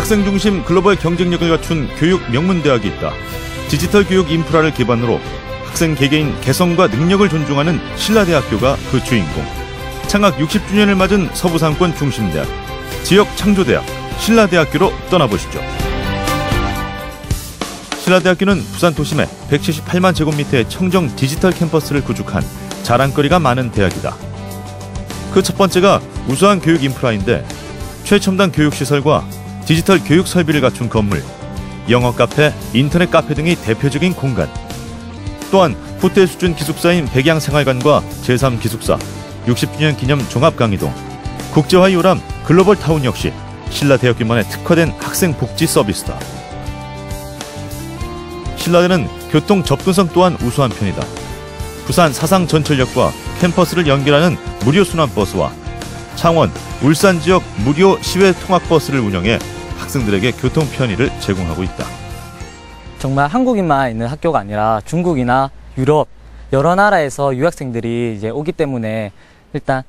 학생 중심 글로벌 경쟁력을 갖춘 교육 명문대학이 있다. 디지털 교육 인프라를 기반으로 학생 개개인 개성과 능력을 존중하는 신라대학교가 그 주인공. 창학 60주년을 맞은 서부상권 중심대학, 지역 창조대학, 신라대학교로 떠나보시죠. 신라대학교는 부산 도심에 178만 제곱미터의 청정 디지털 캠퍼스를 구축한 자랑거리가 많은 대학이다. 그 첫 번째가 우수한 교육 인프라인데 최첨단 교육시설과 디지털 교육 설비를 갖춘 건물, 영어 카페, 인터넷 카페 등이 대표적인 공간. 또한 호텔 수준 기숙사인 백양생활관과 제3기숙사, 60주년 기념 종합강의동, 국제화 요람 글로벌 타운 역시 신라대학교만의 특화된 학생 복지 서비스다. 신라대는 교통 접근성 또한 우수한 편이다. 부산 사상 전철역과 캠퍼스를 연결하는 무료 순환버스와 창원, 울산 지역 무료 시외 통학버스를 운영해 학생들에게 교통 편의를 제공하고 있다. 정말 한국인만 있는 학교가 아니라 중국이나 유럽 여러 나라에서 유학생들이 이제 오기 때문에 일단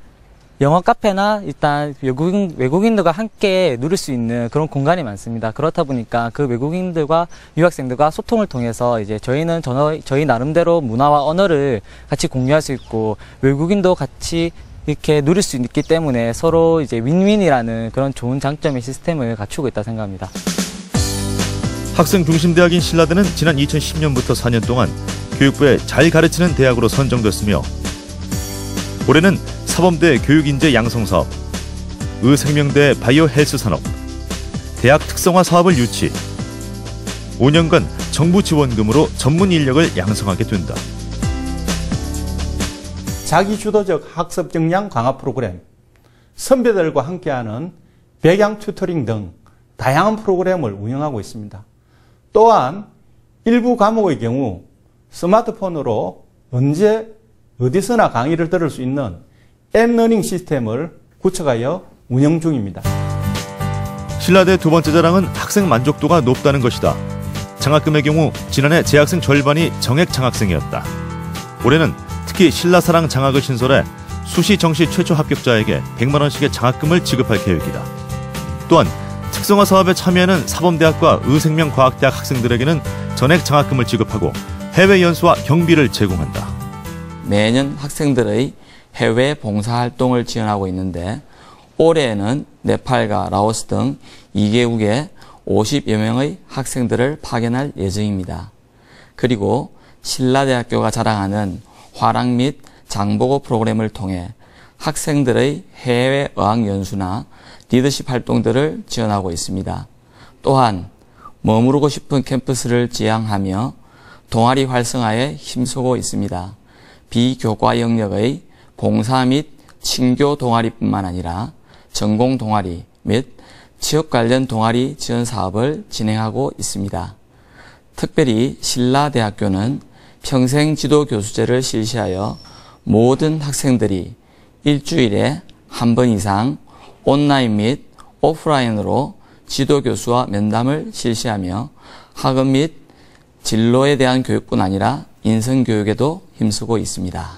영어 카페나 일단 외국인들과 함께 누릴 수 있는 그런 공간이 많습니다. 그렇다 보니까 그 외국인들과 유학생들과 소통을 통해서 이제 저희는 저희 나름대로 문화와 언어를 같이 공유할 수 있고 외국인도 같이 이렇게 누릴 수 있기 때문에 서로 이제 윈윈이라는 그런 좋은 장점의 시스템을 갖추고 있다 생각합니다. 학생 중심 대학인 신라대는 지난 2010년부터 4년 동안 교육부에 잘 가르치는 대학으로 선정됐으며 올해는 사범대 교육인재 양성사업, 의생명대 바이오 헬스 산업, 대학 특성화 사업을 유치, 5년간 정부 지원금으로 전문 인력을 양성하게 된다. 자기주도적 학습 역량 강화 프로그램, 선배들과 함께하는 백양 튜터링 등 다양한 프로그램을 운영하고 있습니다. 또한 일부 과목의 경우 스마트폰으로 언제 어디서나 강의를 들을 수 있는 앱러닝 시스템을 구축하여 운영 중입니다. 신라대 두 번째 자랑은 학생 만족도가 높다는 것이다. 장학금의 경우 지난해 재학생 절반이 정액 장학생이었다. 올해는 특히 신라사랑 장학을 신설해 수시 정시 최초 합격자에게 100만 원씩의 장학금을 지급할 계획이다. 또한 특성화 사업에 참여하는 사범대학과 의생명과학대학 학생들에게는 전액 장학금을 지급하고 해외 연수와 경비를 제공한다. 매년 학생들의 해외 봉사활동을 지원하고 있는데 올해에는 네팔과 라오스 등 2개국에 50여 명의 학생들을 파견할 예정입니다. 그리고 신라대학교가 자랑하는 화랑 및 장보고 프로그램을 통해 학생들의 해외 어학연수나 리더십 활동들을 지원하고 있습니다. 또한 머무르고 싶은 캠퍼스를 지향하며 동아리 활성화에 힘쓰고 있습니다. 비교과 영역의 봉사 및 친교 동아리뿐만 아니라 전공 동아리 및 취업 관련 동아리 지원 사업을 진행하고 있습니다. 특별히 신라대학교는 평생지도 교수제를 실시하여 모든 학생들이 일주일에 한 번 이상 온라인 및 오프라인으로 지도교수와 면담을 실시하며 학업 및 진로에 대한 교육뿐 아니라 인성교육에도 힘쓰고 있습니다.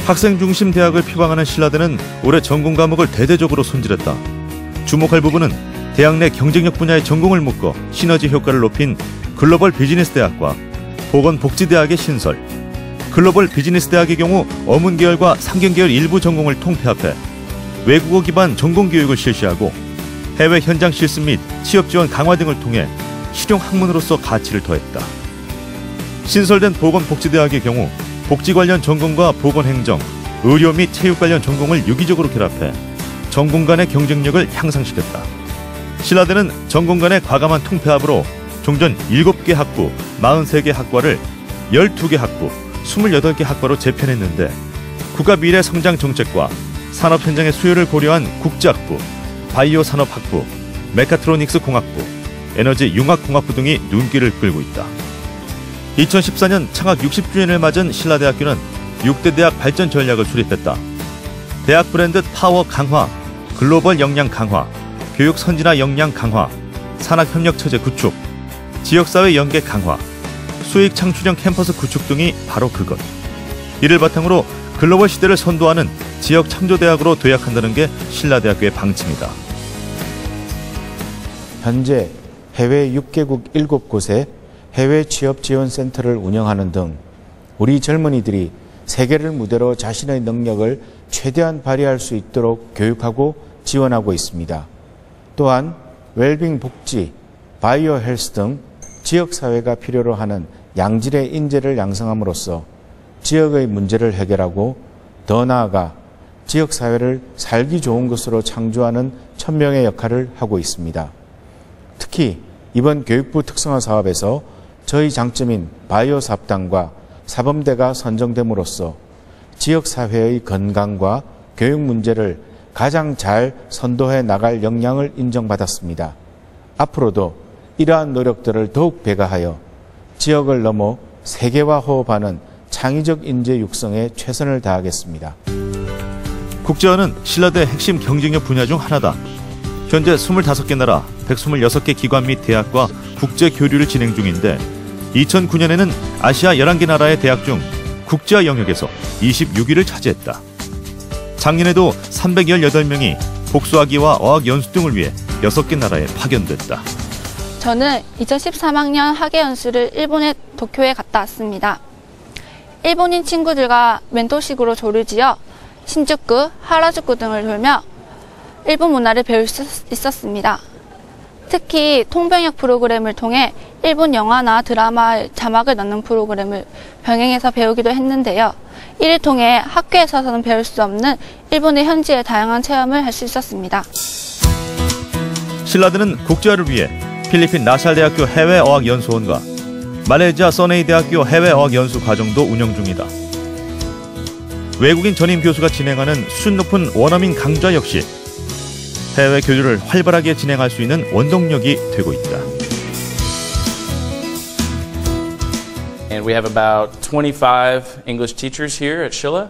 학생 중심 대학을 표방하는 신라대는 올해 전공 과목을 대대적으로 손질했다. 주목할 부분은 대학 내 경쟁력 분야의 전공을 묶어 시너지 효과를 높인 글로벌 비즈니스 대학과 보건복지대학의 신설. 글로벌 비즈니스 대학의 경우 어문계열과 상경계열 일부 전공을 통폐합해 외국어 기반 전공 교육을 실시하고 해외 현장 실습 및 취업 지원 강화 등을 통해 실용 학문으로서 가치를 더했다. 신설된 보건복지대학의 경우 복지 관련 전공과 보건행정, 의료 및 체육 관련 전공을 유기적으로 결합해 전공 간의 경쟁력을 향상시켰다. 신라대는 전공 간의 과감한 통폐합으로 종전 7개 학부, 43개 학과를 12개 학부, 28개 학과로 재편했는데 국가 미래 성장 정책과 산업 현장의 수요를 고려한 국제학부, 바이오 산업학부, 메카트로닉스 공학부, 에너지 융합공학부 등이 눈길을 끌고 있다. 2014년 창학 60주년을 맞은 신라대학교는 6대 대학 발전 전략을 수립했다. 대학 브랜드 파워 강화, 글로벌 역량 강화, 교육 선진화 역량 강화, 산학협력 체제 구축, 지역사회 연계 강화, 수익 창출형 캠퍼스 구축 등이 바로 그것. 이를 바탕으로 글로벌 시대를 선도하는 지역 창조대학으로 도약한다는 게 신라대학교의 방침이다. 현재 해외 6개국 7곳에 해외 취업 지원 센터를 운영하는 등 우리 젊은이들이 세계를 무대로 자신의 능력을 최대한 발휘할 수 있도록 교육하고 지원하고 있습니다. 또한 웰빙 복지, 바이오 헬스 등 지역사회가 필요로 하는 양질의 인재를 양성함으로써 지역의 문제를 해결하고 더 나아가 지역사회를 살기 좋은 곳으로 창조하는 천명의 역할을 하고 있습니다. 특히 이번 교육부 특성화 사업에서 저희 장점인 바이오 사업단과 사범대가 선정됨으로써 지역사회의 건강과 교육 문제를 가장 잘 선도해 나갈 역량을 인정받았습니다. 앞으로도 이러한 노력들을 더욱 배가하여 지역을 넘어 세계와 호흡하는 창의적 인재 육성에 최선을 다하겠습니다. 국제화는 신라대 핵심 경쟁력 분야 중 하나다. 현재 25개 나라 126개 기관 및 대학과 국제 교류를 진행 중인데 2009년에는 아시아 11개 나라의 대학 중 국제화 영역에서 26위를 차지했다. 작년에도 318명이 복수학위와 어학연수 등을 위해 6개 나라에 파견됐다. 저는 2013학년 학예연수를 일본의 도쿄에 갔다 왔습니다. 일본인 친구들과 멘토식으로 조를 지어 신주쿠, 하라주쿠 등을 돌며 일본 문화를 배울 수 있었습니다. 특히 통번역 프로그램을 통해 일본 영화나 드라마의 자막을 넣는 프로그램을 병행해서 배우기도 했는데요. 이를 통해 학교에서는 배울 수 없는 일본의 현지의 다양한 체험을 할 수 있었습니다. 신라대는 국제화를 위해 필리핀 나샬대학교 해외어학연수원과 말레이시아 써네이대학교 해외어학연수 과정도 운영 중이다. 외국인 전임 교수가 진행하는 수준 높은 원어민 강좌 역시 해외 교류를 활발하게 진행할 수 있는 원동력이 되고 있다. And we have about 25 English teachers here at Shilla.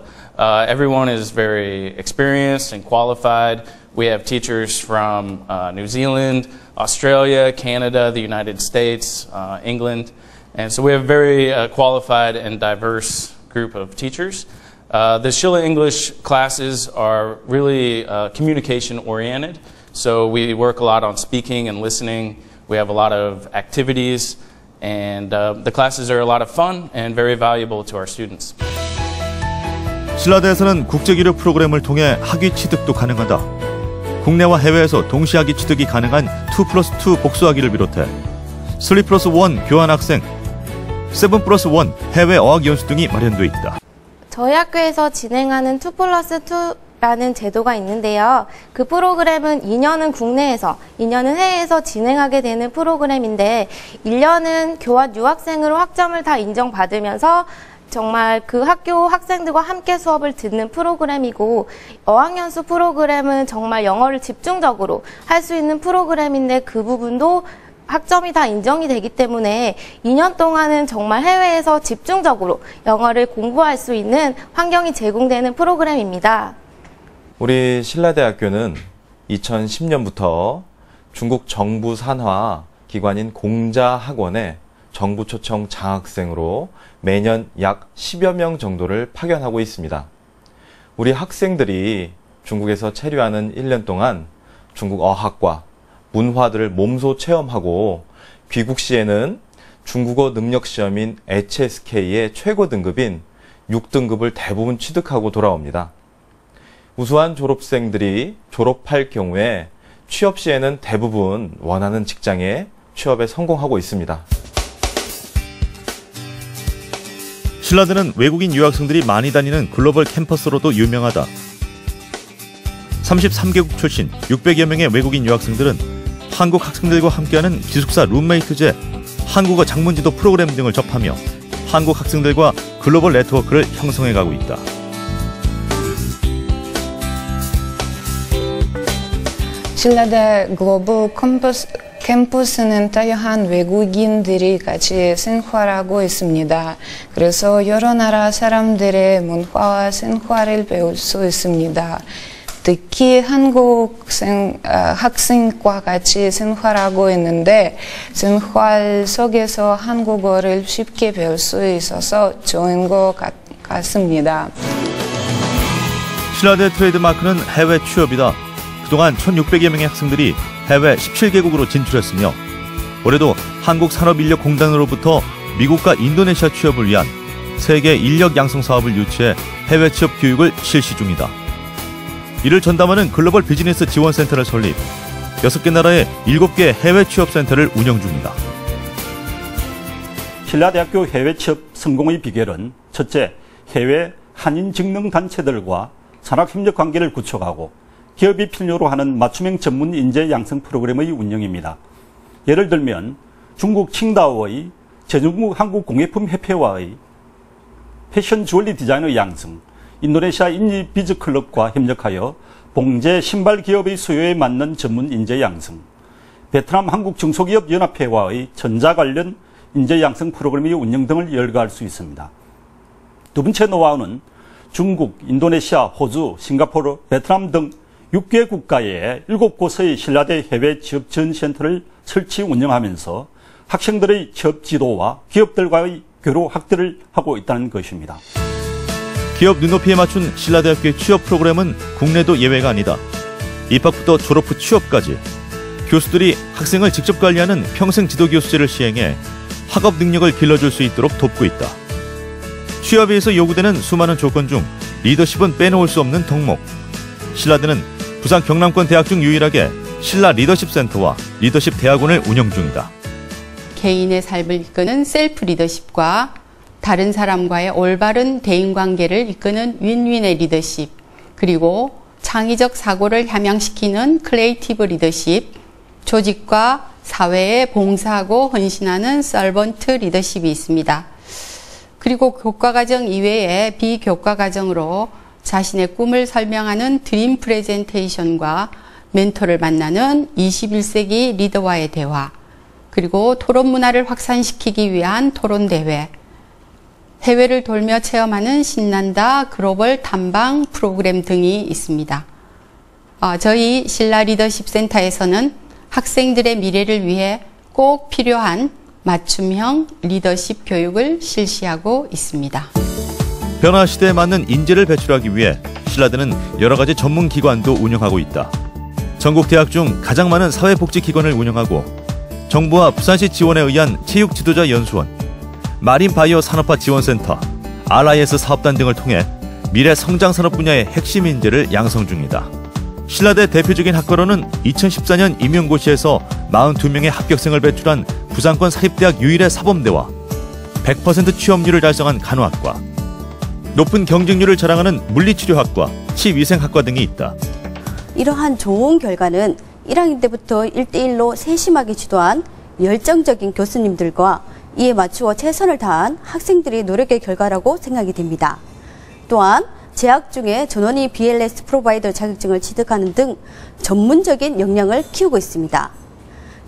Everyone is very experienced and qualified. We have teachers from New Zealand, Australia, Canada, the United States, England. And so we have a very qualified and diverse group of teachers. The Shilla English classes are really communication oriented. So we work a lot on speaking and listening. We have a lot of activities. And the classes are a lot of fun and very valuable to our students. 신라대에서는 국제교류 프로그램을 통해 학위 취득도 가능하다. 국내와 해외에서 동시 학위 취득이 가능한 2+2 복수학위를 비롯해 3+1 교환학생, 7+1 해외 어학연수 등이 마련돼 있다. 저희 학교에서 진행하는 2+2라는 제도가 있는데요. 그 프로그램은 2년은 국내에서, 2년은 해외에서 진행하게 되는 프로그램인데 1년은 교환 유학생으로 학점을 다 인정받으면서 정말 그 학교 학생들과 함께 수업을 듣는 프로그램이고, 어학연수 프로그램은 정말 영어를 집중적으로 할 수 있는 프로그램인데 그 부분도 학점이 다 인정이 되기 때문에 2년 동안은 정말 해외에서 집중적으로 영어를 공부할 수 있는 환경이 제공되는 프로그램입니다. 우리 신라대학교는 2010년부터 중국 정부 산하 기관인 공자학원에 정부 초청 장학생으로 매년 약 10여 명 정도를 파견하고 있습니다. 우리 학생들이 중국에서 체류하는 1년 동안 중국 어학과 문화들을 몸소 체험하고 귀국 시에는 중국어 능력 시험인 HSK의 최고 등급인 6등급을 대부분 취득하고 돌아옵니다. 우수한 졸업생들이 졸업할 경우에 취업 시에는 대부분 원하는 직장에 취업에 성공하고 있습니다. 신라대는 외국인 유학생들이 많이 다니는 글로벌 캠퍼스로도 유명하다. 33개국 출신 600여 명의 외국인 유학생들은 한국 학생들과 함께하는 기숙사 룸메이트제, 한국어 장문지도 프로그램 등을 접하며 한국 학생들과 글로벌 네트워크를 형성해가고 있다. 신라대 글로벌 캠퍼스는 다양한 외국인들이 같이 생활하고 있습니다. 그래서 여러 나라 사람들의 문화와 생활을 배울 수 있습니다. 특히 한국 학생과 같이 생활하고 있는데 생활 속에서 한국어를 쉽게 배울 수 있어서 좋은 것 같습니다. 신라대 트레이드마크는 해외 취업이다. 그동안 1,600여 명의 학생들이 해외 17개국으로 진출했으며 올해도 한국산업인력공단으로부터 미국과 인도네시아 취업을 위한 세계 인력 양성 사업을 유치해 해외 취업 교육을 실시 중이다. 이를 전담하는 글로벌 비즈니스 지원센터를 설립, 6개 나라의 7개 해외 취업센터를 운영 중이다. 신라대학교 해외 취업 성공의 비결은 첫째, 해외 한인 직능단체들과 산학협력 관계를 구축하고 기업이 필요로 하는 맞춤형 전문 인재 양성 프로그램의 운영입니다. 예를 들면 중국 칭다오의 제중국 한국공예품협회와의 패션 주얼리 디자이너 양성, 인도네시아 인지 비즈클럽과 협력하여 봉제 신발 기업의 수요에 맞는 전문 인재 양성, 베트남 한국 중소기업 연합회와의 전자 관련 인재 양성 프로그램의 운영 등을 열거할 수 있습니다. 두 번째 노하우는 중국, 인도네시아, 호주, 싱가포르, 베트남 등 6개 국가의 7곳의 신라대 해외 취업 지원센터를 설치 운영하면서 학생들의 취업 지도와 기업들과의 교류 확대를 하고 있다는 것입니다. 기업 눈높이에 맞춘 신라대학교의 취업 프로그램은 국내도 예외가 아니다. 입학부터 졸업 후 취업까지 교수들이 학생을 직접 관리하는 평생 지도 교수제를 시행해 학업 능력을 길러줄 수 있도록 돕고 있다. 취업에 위해서 요구되는 수많은 조건 중 리더십은 빼놓을 수 없는 덕목. 신라대는 부산 경남권 대학 중 유일하게 신라 리더십 센터와 리더십 대학원을 운영 중이다. 개인의 삶을 이끄는 셀프 리더십과 다른 사람과의 올바른 대인관계를 이끄는 윈윈의 리더십, 그리고 창의적 사고를 함양시키는 크리에이티브 리더십, 조직과 사회에 봉사하고 헌신하는 서번트 리더십이 있습니다. 그리고 교과과정 이외에 비교과과정으로 자신의 꿈을 설명하는 드림 프레젠테이션과 멘토를 만나는 21세기 리더와의 대화, 그리고 토론 문화를 확산시키기 위한 토론 대회, 해외를 돌며 체험하는 신난다 글로벌 탐방 프로그램 등이 있습니다. 저희 신라 리더십 센터에서는 학생들의 미래를 위해 꼭 필요한 맞춤형 리더십 교육을 실시하고 있습니다. 변화 시대에 맞는 인재를 배출하기 위해 신라대는 여러 가지 전문 기관도 운영하고 있다. 전국 대학 중 가장 많은 사회복지기관을 운영하고 정부와 부산시 지원에 의한 체육지도자 연수원, 마린바이오 산업화 지원센터, RIS 사업단 등을 통해 미래 성장산업 분야의 핵심 인재를 양성 중이다. 신라대 대표적인 학과로는 2014년 임용고시에서 42명의 합격생을 배출한 부산권 사립대학 유일의 사범대와 100% 취업률을 달성한 간호학과, 높은 경쟁률을 자랑하는 물리치료학과, 치위생학과 등이 있다. 이러한 좋은 결과는 1학년 때부터 1대1로 세심하게 지도한 열정적인 교수님들과 이에 맞추어 최선을 다한 학생들의 노력의 결과라고 생각이 됩니다. 또한 재학 중에 전원이 BLS 프로바이더 자격증을 취득하는 등 전문적인 역량을 키우고 있습니다.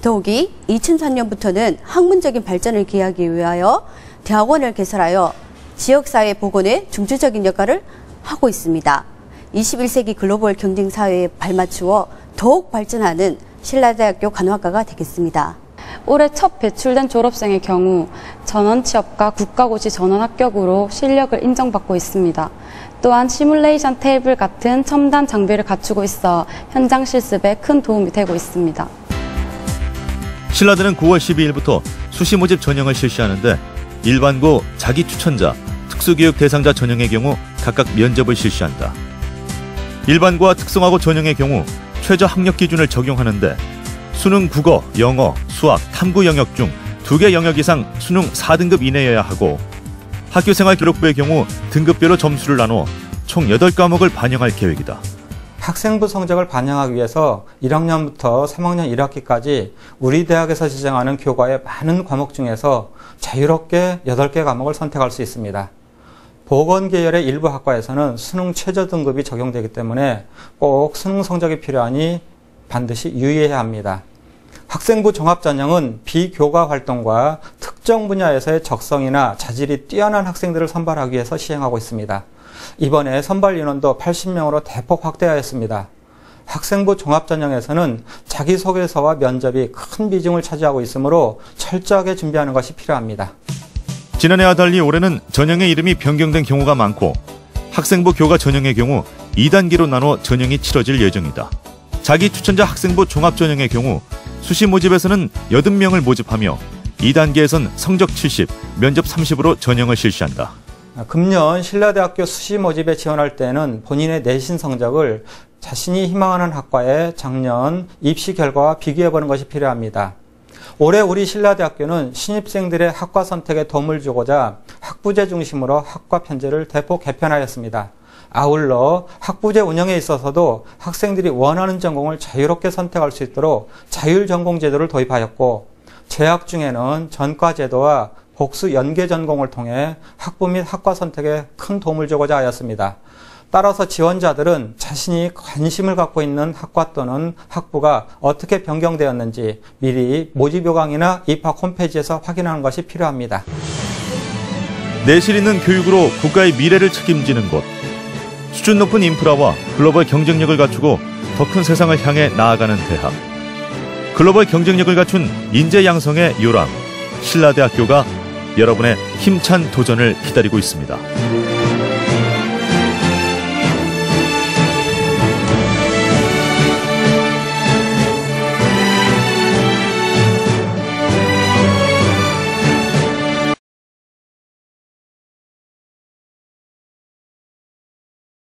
더욱이 2003년부터는 학문적인 발전을 기하기 위하여 대학원을 개설하여 지역사회 복원에 중추적인 역할을 하고 있습니다. 21세기 글로벌 경쟁사회에 발맞추어 더욱 발전하는 신라대학교 간호학과가 되겠습니다. 올해 첫 배출된 졸업생의 경우 전원 취업과 국가고시 전원 합격으로 실력을 인정받고 있습니다. 또한 시뮬레이션 테이블 같은 첨단 장비를 갖추고 있어 현장 실습에 큰 도움이 되고 있습니다. 신라대는 9월 12일부터 수시 모집 전형을 실시하는데 일반고, 자기 추천자, 특수교육 대상자 전형의 경우 각각 면접을 실시한다. 일반고와 특성화고 전형의 경우 최저 학력 기준을 적용하는데 수능 국어, 영어, 수학, 탐구 영역 중 2개 영역 이상 수능 4등급 이내여야 하고 학교생활 기록부의 경우 등급별로 점수를 나눠 총 8과목을 반영할 계획이다. 학생부 성적을 반영하기 위해서 1학년부터 3학년 1학기까지 우리 대학에서 지정하는 교과의 많은 과목 중에서 자유롭게 8개 과목을 선택할 수 있습니다. 보건 계열의 일부 학과에서는 수능 최저 등급이 적용되기 때문에 꼭 수능 성적이 필요하니 반드시 유의해야 합니다. 학생부 종합전형은 비교과 활동과 특정 분야에서의 적성이나 자질이 뛰어난 학생들을 선발하기 위해서 시행하고 있습니다. 이번에 선발 인원도 80명으로 대폭 확대하였습니다. 학생부 종합전형에서는 자기소개서와 면접이 큰 비중을 차지하고 있으므로 철저하게 준비하는 것이 필요합니다. 지난해와 달리 올해는 전형의 이름이 변경된 경우가 많고 학생부 교과 전형의 경우 2단계로 나눠 전형이 치러질 예정이다. 자기 추천자 학생부 종합전형의 경우 수시 모집에서는 80명을 모집하며 2단계에선 성적 70, 면접 30으로 전형을 실시한다. 금년 신라대학교 수시 모집에 지원할 때는 본인의 내신 성적을 자신이 희망하는 학과의 작년 입시 결과와 비교해보는 것이 필요합니다. 올해 우리 신라대학교는 신입생들의 학과 선택에 도움을 주고자 학부제 중심으로 학과 편제를 대폭 개편하였습니다. 아울러 학부제 운영에 있어서도 학생들이 원하는 전공을 자유롭게 선택할 수 있도록 자율전공 제도를 도입하였고, 재학 중에는 전과 제도와 복수 연계 전공을 통해 학부 및 학과 선택에 큰 도움을 주고자 하였습니다. 따라서 지원자들은 자신이 관심을 갖고 있는 학과 또는 학부가 어떻게 변경되었는지 미리 모집 요강이나 입학 홈페이지에서 확인하는 것이 필요합니다. 내실 있는 교육으로 국가의 미래를 책임지는 곳. 수준 높은 인프라와 글로벌 경쟁력을 갖추고 더 큰 세상을 향해 나아가는 대학. 글로벌 경쟁력을 갖춘 인재 양성의 요람, 신라대학교가 여러분의 힘찬 도전을 기다리고 있습니다.